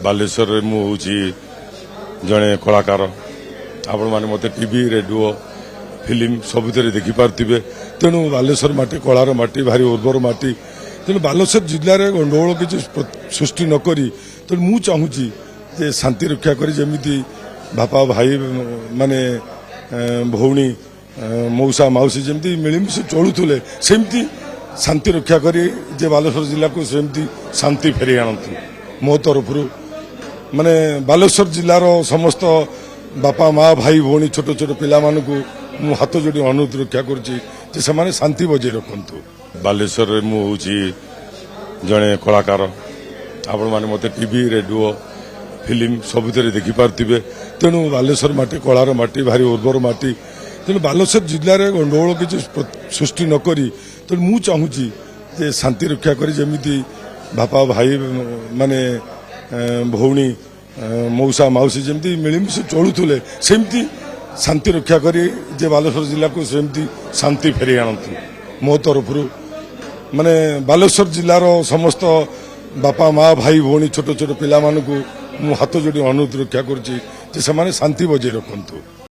ବାଲେଶ୍ୱରରେ ମୁଁ ହେଉଛି ଜଣେ କଳାକାର। ଆପଣମାନେ ମୋତେ ଟିଭି ରେଡ଼ିଓ ଫିଲ୍ମ ସବୁଥିରେ ଦେଖିପାରୁଥିବେ। ତେଣୁ ବାଲେଶ୍ୱର ମାଟି କଳାର ମାଟି, ଭାରି ଉର୍ବର ମାଟି। ତେଣୁ ବାଲେଶ୍ୱର ଜିଲ୍ଲାରେ ଗଣ୍ଡଗୋଳ କିଛି ସୃଷ୍ଟି ନ କରି ତେଣୁ ମୁଁ ଚାହୁଁଛି ଯେ ଶାନ୍ତି ରକ୍ଷା କରି ଯେମିତି ବାପା ଭାଇ ମାନେ ଭଉଣୀ ମଉସା ମାଉସୀ ଯେମିତି ମିଳିମିଶି ଚଳୁଥିଲେ ସେମିତି ଶାନ୍ତି ରକ୍ଷା କରି ଯେ ବାଲେଶ୍ୱର ଜିଲ୍ଲାକୁ ସେମିତି ଶାନ୍ତି ଫେରାଇ ଆଣନ୍ତୁ। ମୋ ତରଫରୁ ମାନେ ବାଲେଶ୍ୱର ଜିଲ୍ଲାର ସମସ୍ତ ବାପା ମା ଭାଇ ଭଉଣୀ ଛୋଟ ଛୋଟ ପିଲାମାନଙ୍କୁ ମୁଁ ହାତ ଯୋଡ଼ି ଅନୁରୋଧ ରକ୍ଷା କରୁଛି ଯେ ସେମାନେ ଶାନ୍ତି ବଜାଇ ରଖନ୍ତୁ। ବାଲେଶ୍ୱରରେ ମୁଁ ହେଉଛି ଜଣେ କଳାକାର। ଆପଣମାନେ ମୋତେ ଟିଭି ରେଡ଼ିଓ ଫିଲ୍ମ ସବୁଥିରେ ଦେଖିପାରୁଥିବେ। ତେଣୁ ବାଲେଶ୍ୱର ମାଟି କଳାର ମାଟି, ଭାରି ଉର୍ବର ମାଟି। ତେଣୁ ବାଲେଶ୍ୱର ଜିଲ୍ଲାରେ ଗଣ୍ଡଗୋଳ କିଛି ସୃଷ୍ଟି ନ କରି ତେଣୁ ମୁଁ ଚାହୁଁଛି ଯେ ଶାନ୍ତି ରକ୍ଷା କରି ଯେମିତି ବାପା ଭାଇ ମାନେ ଭଉଣୀ ମଉସା ମାଉସୀ ଯେମିତି ମିଳିମିଶି ଚଳୁଥିଲେ ସେମିତି ଶାନ୍ତି ରକ୍ଷା କରି ଯେ ବାଲେଶ୍ୱର ଜିଲ୍ଲାକୁ ସେମିତି ଶାନ୍ତି ଫେରାଇ ଆଣନ୍ତୁ। ମୋ ତରଫରୁ ମାନେ ବାଲେଶ୍ୱର ଜିଲ୍ଲାର ସମସ୍ତ ବାପା ମା ଭାଇ ଭଉଣୀ ଛୋଟ ଛୋଟ ପିଲାମାନଙ୍କୁ ମୁଁ ହାତ ଯୋଡ଼ି ଅନୁରୋଧ ରକ୍ଷା କରୁଛି ଯେ ସେମାନେ ଶାନ୍ତି ବଜାଇ ରଖନ୍ତୁ।